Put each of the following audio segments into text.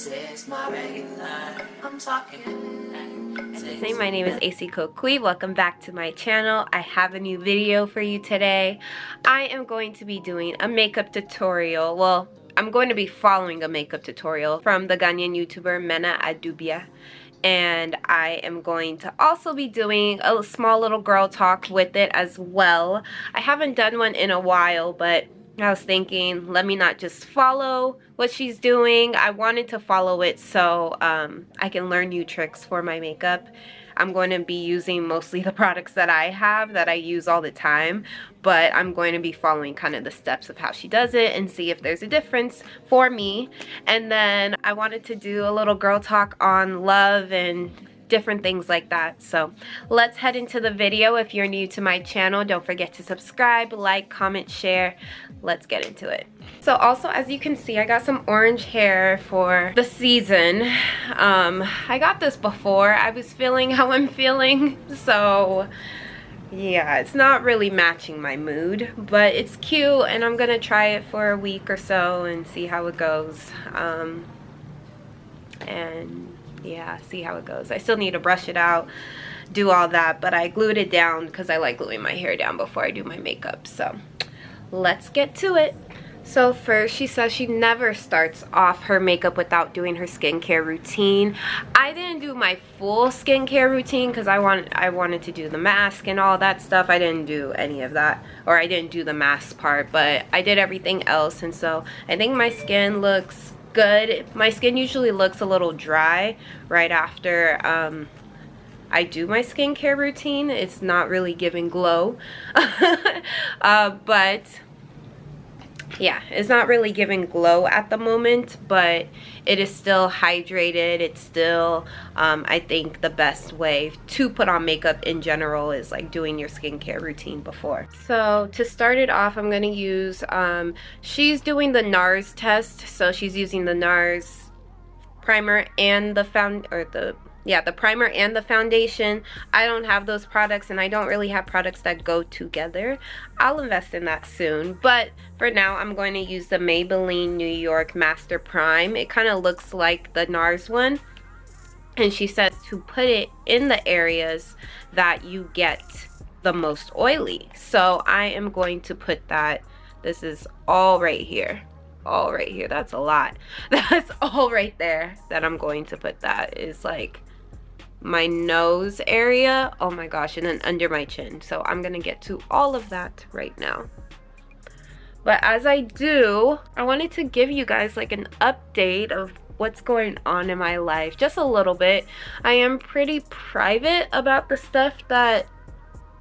This is my regular. I'm talking. Say my name is ESIKOKUI. Welcome back to my channel. I have a new video for you today. I am going to be doing a makeup tutorial. Well, I'm going to be following a makeup tutorial from the Ghanaian YouTuber Mena Adubia. And I am going to also be doing a small little girl talk with it as well. I haven't done one in a while, but I was thinking, let me not just follow what she's doing. I wanted to follow it so I can learn new tricks for my makeup. I'm going to be using mostly the products that I have that I use all the time, but I'm going to be following kind of the steps of how she does it and see if there's a difference for me. And then I wanted to do a little girl talk on love and different things like that. So let's head into the video. If you're new to my channel, don't forget to subscribe, like, comment, share. Let's get into it. So also, as you can see, I got some orange hair for the season. I got this before. I was feeling how I'm feeling, so yeah, it's not really matching my mood, but it's cute and I'm gonna try it for a week or so and see how it goes. And yeah, see how it goes. I still need to brush it out, do all that, but I glued it down because I like gluing my hair down before I do my makeup. So let's get to it. So first, she says she never starts off her makeup without doing her skincare routine. I didn't do my full skincare routine because I wanted to do the mask and all that stuff. I didn't do any of that, or I didn't do the mask part, but I did everything else. And so I think my skin looks good. My skin usually looks a little dry right after I do my skincare routine. It's not really giving glow. But yeah, it's not really giving glow at the moment, but it is still hydrated. It's still, I think the best way to put on makeup in general is like doing your skincare routine before. So to start it off, I'm gonna use, she's doing the NARS test. So she's using the NARS primer and the the primer and the foundation. I don't have those products, and I don't really have products that go together. I'll invest in that soon, but for now I'm going to use the Maybelline New York Master Prime. It kind of looks like the NARS one, and she says to put it in the areas that you get the most oily. So I am going to put that, this is all right here. All right here. That's a lot. That's all right there that I'm going to put. That is like my nose area, oh my gosh, and then under my chin. So I'm gonna get to all of that right now. But as I do, I wanted to give you guys like an update of what's going on in my life, just a little bit. I am pretty private about the stuff that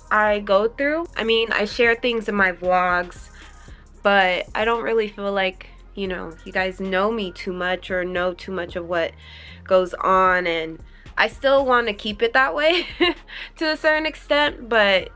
I go through. I mean, I share things in my vlogs, but I don't really feel like, you know, you guys know me too much or know too much of what goes on, and I still want to keep it that way to a certain extent, but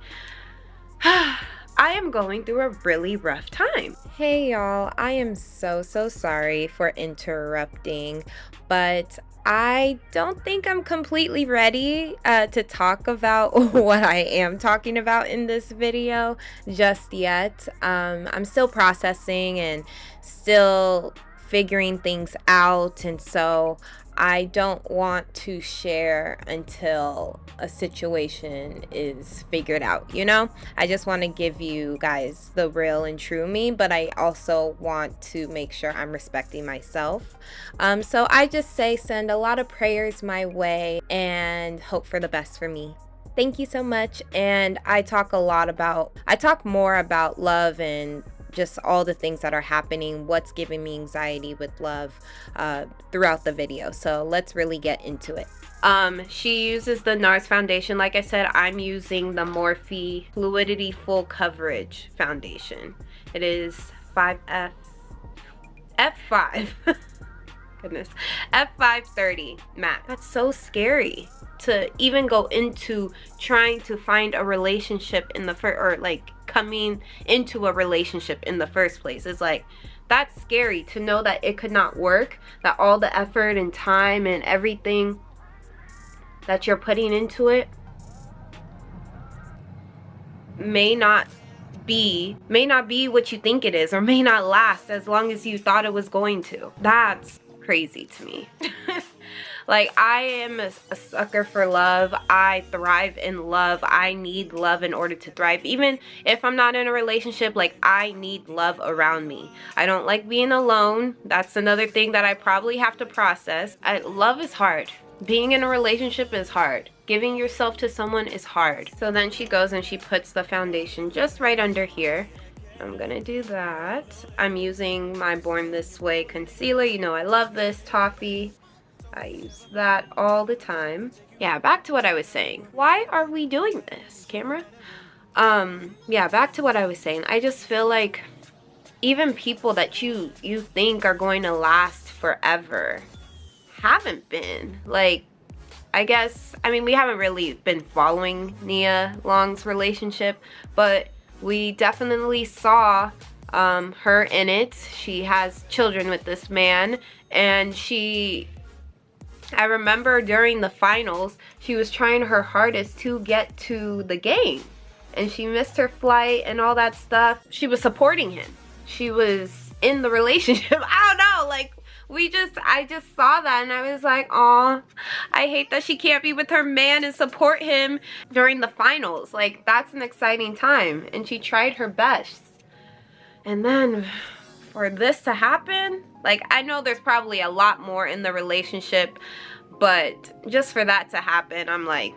I am going through a really rough time. Hey y'all, I am so sorry for interrupting, but I don't think I'm completely ready to talk about what I am talking about in this video just yet. I'm still processing and still figuring things out, and so I don't want to share until a situation is figured out, you know? I just want to give you guys the real and true me, but I also want to make sure I'm respecting myself. So I just say send a lot of prayers my way and hope for the best for me. Thank you so much. And I talk more about love and just all the things that are happening, what's giving me anxiety with love throughout the video. So let's really get into it. She uses the NARS foundation. Like I said, I'm using the Morphe Fluidity Full Coverage foundation. It is F5 goodness, F530 matte. That's so scary to even go into trying to find a relationship in the first, or like coming into a relationship in the first place. It's like, that's scary to know that it could not work, that all the effort and time and everything that you're putting into it may not be what you think it is, or may not last as long as you thought it was going to. That's crazy to me. Like, I am a sucker for love. I thrive in love. I need love in order to thrive. Even if I'm not in a relationship, like, I need love around me. I don't like being alone. That's another thing that I probably have to process. Love is hard. Being in a relationship is hard. Giving yourself to someone is hard. So then she goes and she puts the foundation just right under here. I'm gonna do that. I'm using my Born This Way concealer. You know I love this, Toffee. I use that all the time. Yeah, back to what I was saying. Why are we doing this, camera? Yeah, back to what I was saying. I just feel like even people that you think are going to last forever haven't been. Like, I guess, I mean, we haven't really been following Nia Long's relationship, but we definitely saw her in it. She has children with this man, and I remember during the finals, she was trying her hardest to get to the game, and she missed her flight and all that stuff. She was supporting him. She was in the relationship. I don't know, like, I just saw that and I was like, aw, I hate that she can't be with her man and support him during the finals. Like, that's an exciting time, and she tried her best. And then for this to happen, like, I know there's probably a lot more in the relationship, but just for that to happen, I'm like,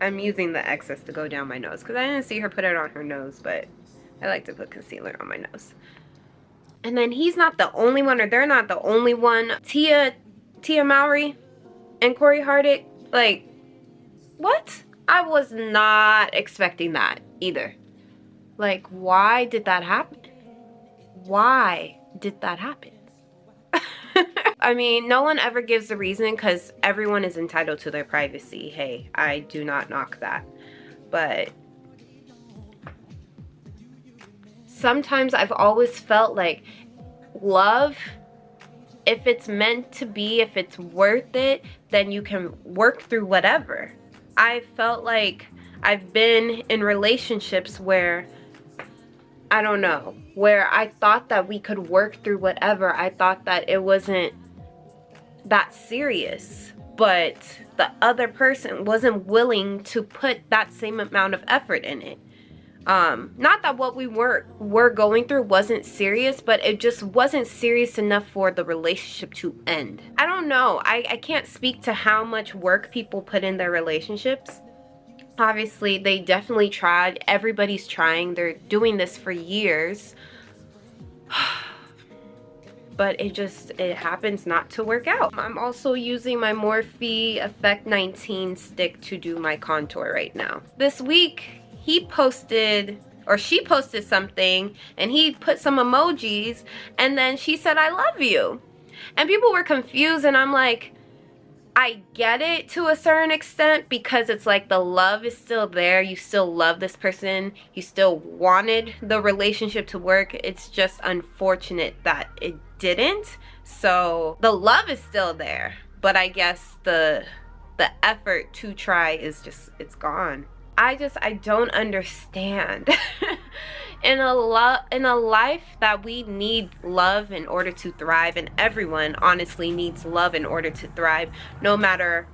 I'm using the excess to go down my nose because I didn't see her put it on her nose, but I like to put concealer on my nose. And then he's not the only one, or they're not the only one. Tia Mowry and Corey Hardick, like, what? I was not expecting that either. Like, why did that happen? Why did that happen? I mean, no one ever gives a reason because everyone is entitled to their privacy. Hey, I do not knock that. But sometimes I've always felt like love, if it's meant to be, if it's worth it, then you can work through whatever. I felt like I've been in relationships where, I don't know, where I thought that we could work through whatever. I thought that it wasn't that serious, but the other person wasn't willing to put that same amount of effort in it. Not that what we were going through wasn't serious, but it just wasn't serious enough for the relationship to end. I don't know. I can't speak to how much work people put in their relationships. Obviously, they definitely tried. Everybody's trying. They're doing this for years. But it happens not to work out. I'm also using my Morphe Effect 19 stick to do my contour right now. This week, he posted, or she posted something, and he put some emojis, and then she said, "I love you." And people were confused, and I'm like, I get it to a certain extent, because it's like the love is still there. You still love this person. You still wanted the relationship to work. It's just unfortunate that it didn't. So the love is still there, but I guess the effort to try is just, it's gone. I don't understand. In a life that we need love in order to thrive, and everyone honestly needs love in order to thrive, no matter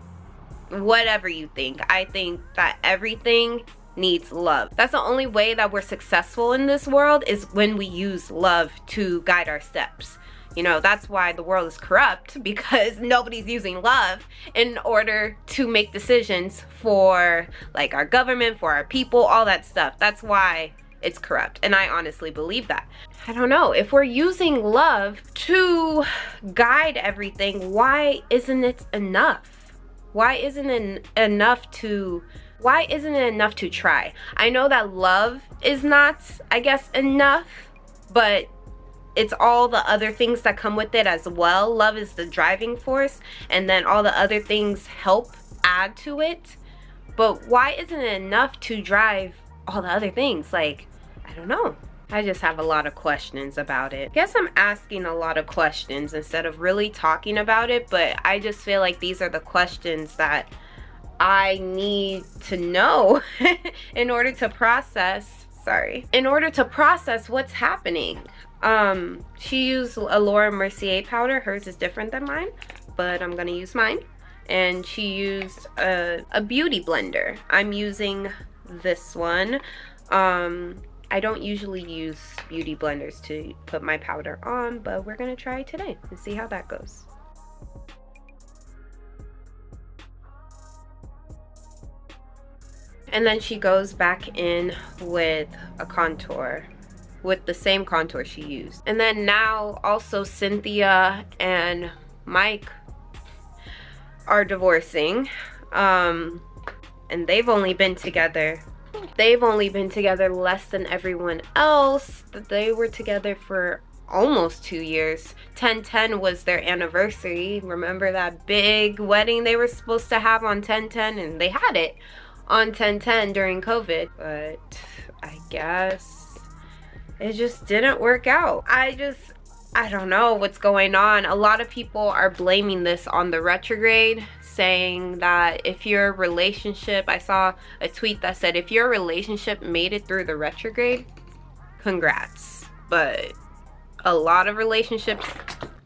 whatever you think. I think that everything needs love. That's the only way that we're successful in this world, is when we use love to guide our steps. You know, that's why the world is corrupt, because nobody's using love in order to make decisions for, like, our government, for our people, all that stuff. That's why it's corrupt, and I honestly believe that. I don't know, if we're using love to guide everything, why isn't it enough? Why isn't it enough to try? I know that love is not, I guess, enough, but it's all the other things that come with it as well. Love is the driving force, and then all the other things help add to it. But why isn't it enough to drive all the other things? Like, I don't know. I just have a lot of questions about it. I guess I'm asking a lot of questions instead of really talking about it, but I just feel like these are the questions that I need to know in order to process sorry. In order to process what's happening. She used a Laura Mercier powder. Hers is different than mine, but I'm gonna use mine. And she used a beauty blender. I'm using this one. I don't usually use beauty blenders to put my powder on, but we're gonna try it today and see how that goes. And then she goes back in with a contour, with the same contour she used. And then now also Cynthia and Mike are divorcing. And they've only been together less than everyone else. They were together for almost 2 years. 10/10 was their anniversary. Remember that big wedding they were supposed to have on 10/10, and they had it on 10/10 during COVID, but I guess it just didn't work out. I don't know what's going on. A lot of people are blaming this on the retrograde, saying that if your relationship, I saw a tweet that said if your relationship made it through the retrograde, congrats. But a lot of relationships,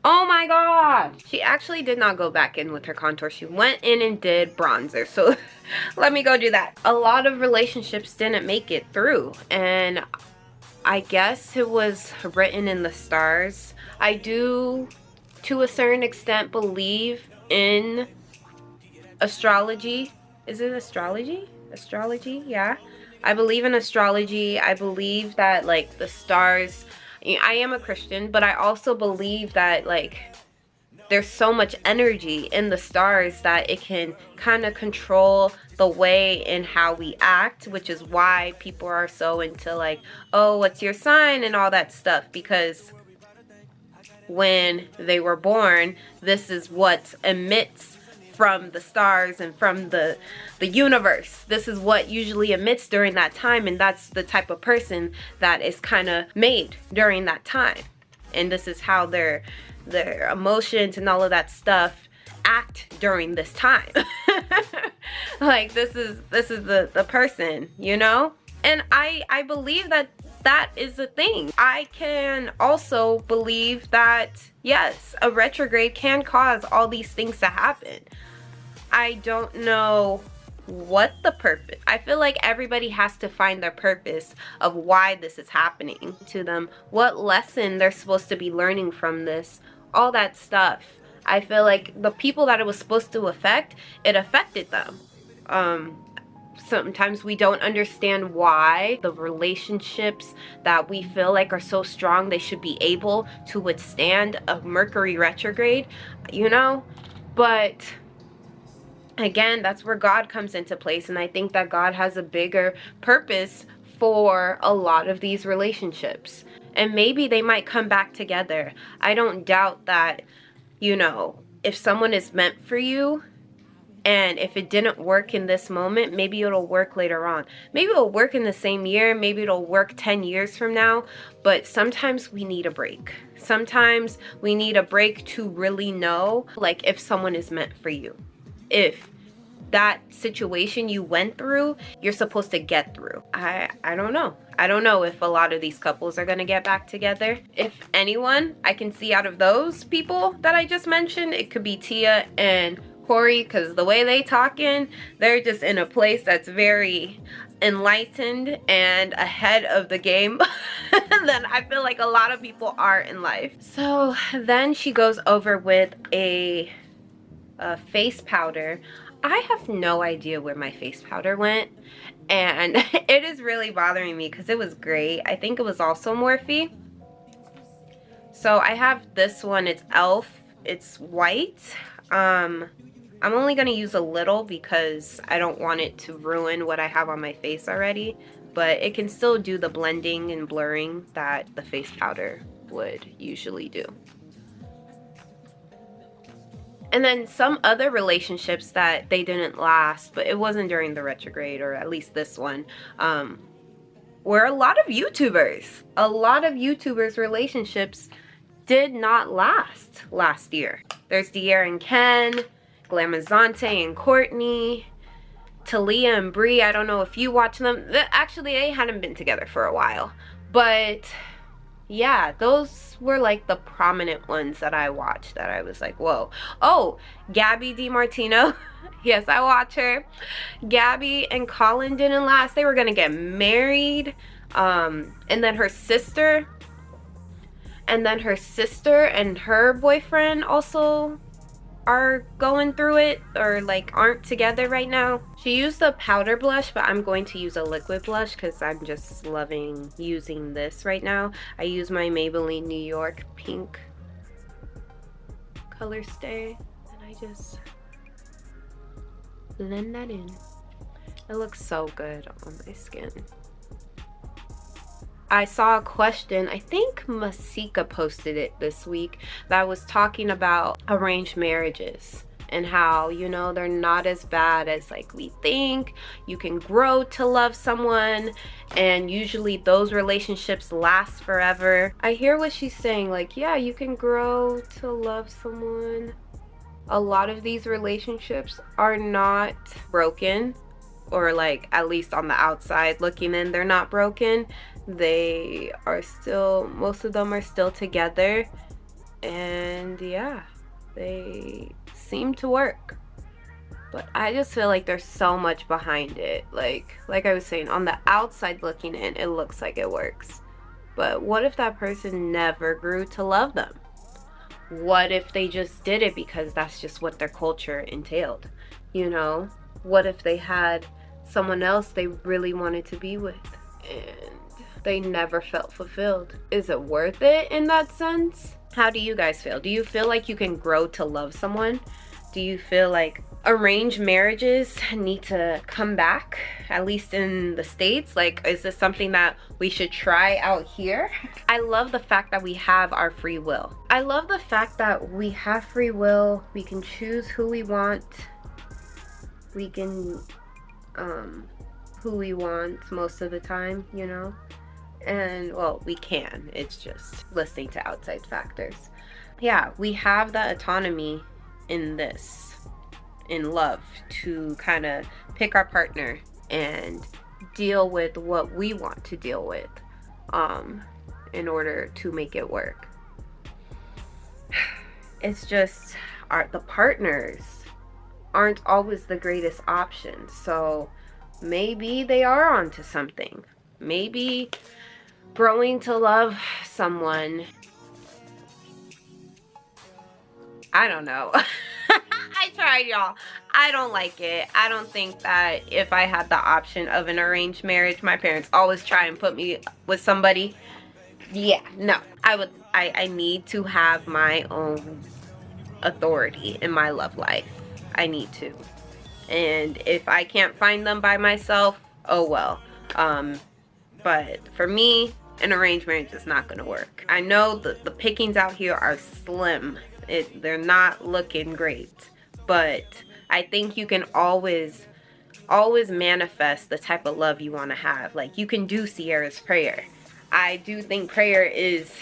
oh my god, she actually did not go back in with her contour. She went in and did bronzer, so let me go do that. A lot of relationships didn't make it through, and I guess it was written in the stars. I do, to a certain extent, believe in astrology. Is it astrology? Astrology, yeah. I believe in astrology. I believe that, like, the stars, I am a Christian, but I also believe that, like, there's so much energy in the stars that it can kind of control the way in how we act, which is why people are so into, like, oh, what's your sign and all that stuff, because when they were born, this is what emits from the stars and from the universe. This is what usually emits during that time, and that's the type of person that is kind of made during that time. And this is how their emotions and all of that stuff act during this time. Like, this is the person, you know? And I believe that that is a thing. I can also believe that, yes, a retrograde can cause all these things to happen. I don't know what the purpose. I feel like everybody has to find their purpose of why this is happening to them, what lesson they're supposed to be learning from this, all that stuff. I feel like the people that it was supposed to affect, it affected them. Sometimes we don't understand why the relationships that we feel like are so strong, they should be able to withstand a Mercury retrograde, you know? But again, that's where God comes into place, and I think that God has a bigger purpose for a lot of these relationships. And maybe they might come back together. I don't doubt that, you know, if someone is meant for you, and if it didn't work in this moment, maybe it'll work later on. Maybe it'll work in the same year. Maybe it'll work 10 years from now. But sometimes we need a break. Sometimes we need a break to really know, like, if someone is meant for you. If that situation you went through, you're supposed to get through. I don't know. I don't know if a lot of these couples are going to get back together. If anyone, I can see out of those people that I just mentioned, it could be Tia and Corey, because the way they talking, they're just in a place that's very enlightened and ahead of the game than I feel like a lot of people are in life. So then she goes over with a face powder. I have no idea where my face powder went, and it is really bothering me because it was great. I think it was also Morphe. So I have this one, it's e.l.f. It's white. I'm only going to use a little because I don't want it to ruin what I have on my face already, but it can still do the blending and blurring that the face powder would usually do. And then some other relationships that they didn't last, but it wasn't during the retrograde, or at least this one, were a lot of YouTubers' relationships did not last year. There's Ciara and Ken, Glamazante and Courtney, Talia and Bree, I don't know if you watch them. Actually, they hadn't been together for a while. But yeah, those were like the prominent ones that I watched that I was like, whoa. Oh, Gabby DiMartino. Yes, I watch her. Gabby and Colin didn't last. They were gonna get married. And then her sister and her boyfriend also are going through it, or like aren't together right now. She used a powder blush, but I'm going to use a liquid blush because I'm just loving using this right now. I use my Maybelline New York pink color stay, and I just blend that in. It looks so good on my skin. I saw a question, I think Masika posted it this week, that was talking about arranged marriages and how, you know, they're not as bad as like we think. You can grow to love someone, and usually those relationships last forever. I hear what she's saying, like, yeah, you can grow to love someone. A lot of these relationships are not broken, or like at least on the outside looking in, they're not broken. They are still, most of them are still together, and yeah, they seem to work. But I just feel like there's so much behind it. Like I was saying, on the outside looking in, it looks like it works, but what if that person never grew to love them? What if they just did it because that's just what their culture entailed? You know, what if they had someone else they really wanted to be with and they never felt fulfilled? Is it worth it in that sense? How do you guys feel? Do you feel like you can grow to love someone? Do you feel like arranged marriages need to come back, at least in the States? Like, is this something that we should try out here? I love the fact that we have our free will. I love the fact that we have free will. We can choose who we want. We can who we want most of the time, you know? And well, we can, it's just listening to outside factors. Yeah, we have that autonomy in this, in love, to kind of pick our partner and deal with what we want to deal with in order to make it work. It's just the partners aren't always the greatest option. So maybe they are onto something. Maybe growing to love someone, I don't know. I tried, y'all. I don't like it. I don't think that if I had the option of an arranged marriage, my parents always try and put me with somebody. Yeah, no. I need to have my own authority in my love life. I need to. And if I can't find them by myself, oh well. But for me, an arranged marriage is not going to work. I know the pickings out here are slim. They're not looking great. But I think you can always manifest the type of love you want to have. Like, you can do Ciara's prayer. I do think prayer is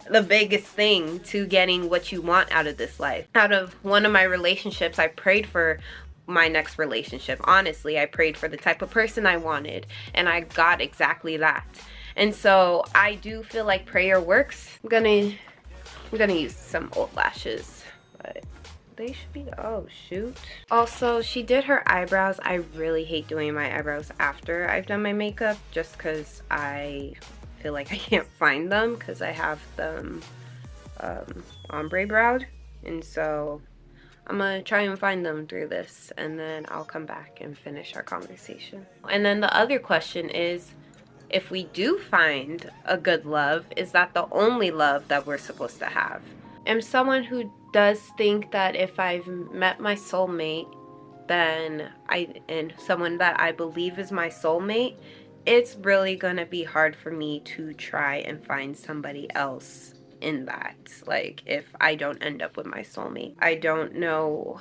the biggest thing to getting what you want out of this life. Out of one of my relationships, I prayed for my next relationship. Honestly, I prayed for the type of person I wanted, and I got exactly that. And so I do feel like prayer works. I'm gonna use some old lashes, but they should be, oh shoot. Also, she did her eyebrows. I really hate doing my eyebrows after I've done my makeup, just because I feel like I can't find them because I have them ombre browed. And so I'm gonna try and find them through this, and then I'll come back and finish our conversation. And then the other question is, if we do find a good love, is that the only love that we're supposed to have? I'm someone who does think that if I've met my soulmate, then and someone that I believe is my soulmate, it's really gonna be hard for me to try and find somebody else in that. Like, if I don't end up with my soulmate, I don't know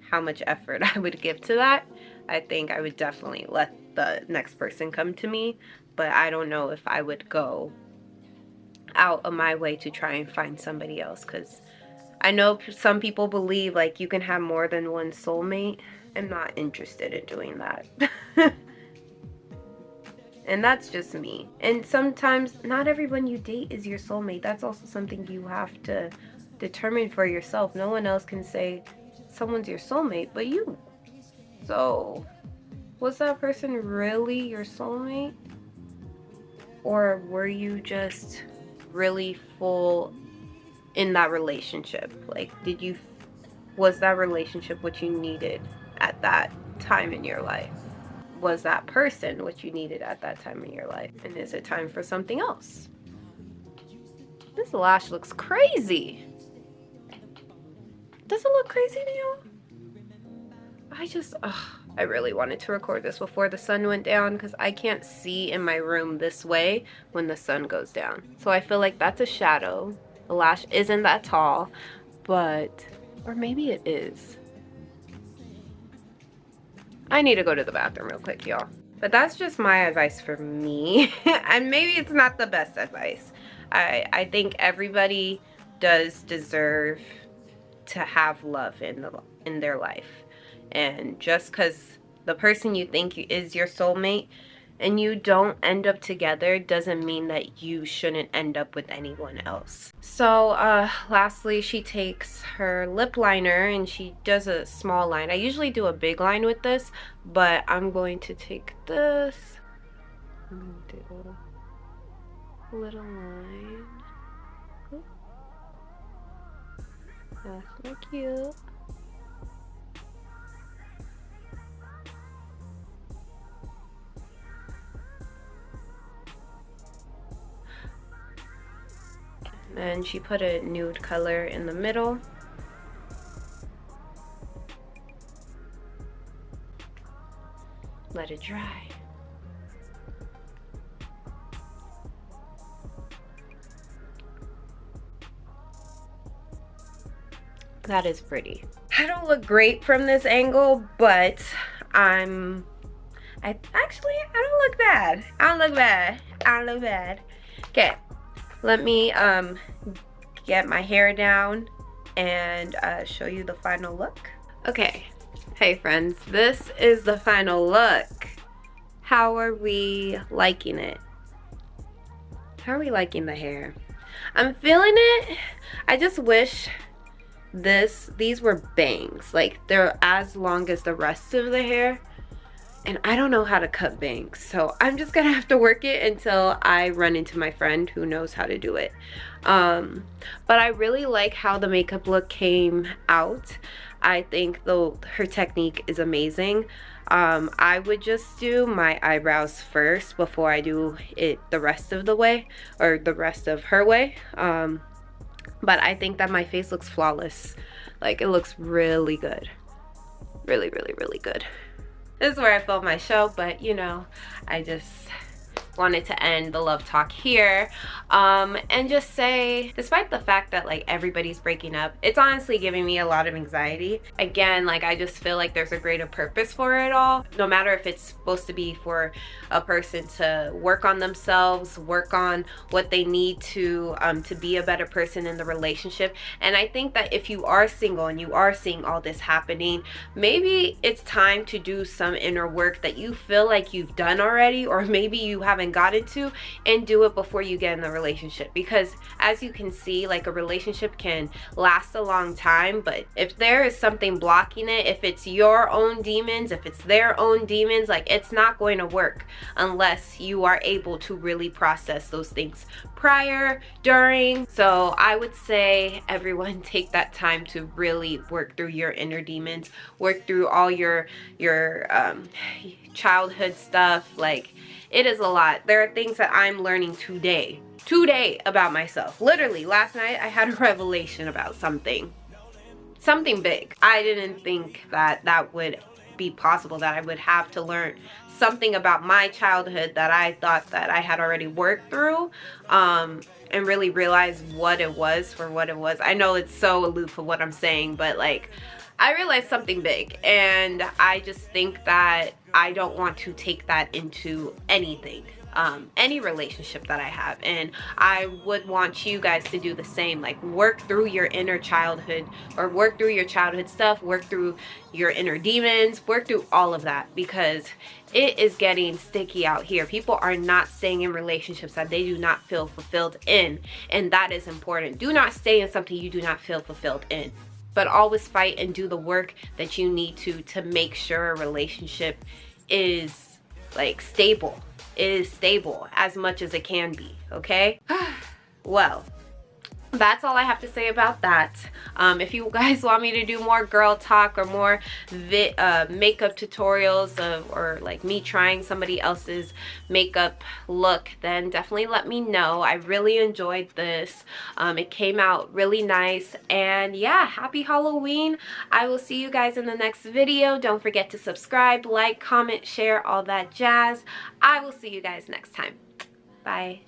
how much effort I would give to that. I think I would definitely let the next person come to me, but I don't know if I would go out of my way to try and find somebody else, because I know some people believe like you can have more than one soulmate, am not interested in doing that. And that's just me. And sometimes not everyone you date is your soulmate. That's also something you have to determine for yourself. No one else can say someone's your soulmate but you. So was that person really your soulmate? Or were you just really full in that relationship? Like, was that relationship what you needed at that time in your life? Was that person what you needed at that time in your life? And is it time for something else? This lash looks crazy. Does it look crazy to you? I really wanted to record this before the sun went down because I can't see in my room this way when the sun goes down. So I feel like that's a shadow. The lash isn't that tall, but, or maybe it is. I need to go to the bathroom real quick, y'all. But that's just my advice for me. And maybe it's not the best advice. I think everybody does deserve to have love in their life. And just because the person you think is your soulmate and you don't end up together doesn't mean that you shouldn't end up with anyone else. So lastly, she takes her lip liner and she does a small line. I usually do a big line with this, but I'm going to take this. I'm going to do a little line. That's so cute. And she put a nude color in the middle. Let it dry. That is pretty. I don't look great from this angle, but I don't look bad. I don't look bad. Okay. Let me get my hair down and show you the final look. Okay, hey friends, this is the final look. How are we liking it? How are we liking the hair? I'm feeling it. I just wish these were bangs. Like, they're as long as the rest of the hair. And I don't know how to cut bangs, so I'm just gonna have to work it until I run into my friend who knows how to do it. But I really like how the makeup look came out. I think her technique is amazing. I would just do my eyebrows first before I do it the rest of the way, or the rest of her way. But I think that my face looks flawless. Like, it looks really good. Really, really, really good. This is where I filmed my show, but you know, I just wanted to end the love talk here and just say, despite the fact that like everybody's breaking up, it's honestly giving me a lot of anxiety. Again, like, I just feel like there's a greater purpose for it all, no matter if it's supposed to be for a person to work on themselves, work on what they need to be a better person in the relationship. And I think that if you are single and you are seeing all this happening, maybe it's time to do some inner work that you feel like you've done already, or maybe you haven't gotten to, and do it before you get in the relationship. Because as you can see, like, a relationship can last a long time, but if there is something blocking it, if it's your own demons, if it's their own demons, like, it's not going to work unless you are able to really process those things prior, during. So I would say everyone take that time to really work through your inner demons, work through all your childhood stuff. Like, it is a lot. There are things that I'm learning today about myself. Literally last night I had a revelation about something big. I didn't think that would be possible, that I would have to learn something about my childhood that I thought that I had already worked through, and really realize what it was for what it was. I know it's so aloof of what I'm saying, but like, I realized something big, and I just think that I don't want to take that into anything. any relationship that I have. And I would want you guys to do the same, like work through your inner childhood, or work through your childhood stuff, work through your inner demons, work through all of that, because it is getting sticky out here. People are not staying in relationships that they do not feel fulfilled in, and that is important. Do not stay in something you do not feel fulfilled in, but always fight and do the work that you need to make sure a relationship is like stable. It is stable as much as it can be, okay? Well, that's all I have to say about that. If you guys want me to do more girl talk or more makeup tutorials or like me trying somebody else's makeup look, then definitely let me know. I really enjoyed this. It came out really nice, and yeah, happy Halloween. I will see you guys in the next video. Don't forget to subscribe, like, comment, share, all that jazz. I will see you guys next time. Bye.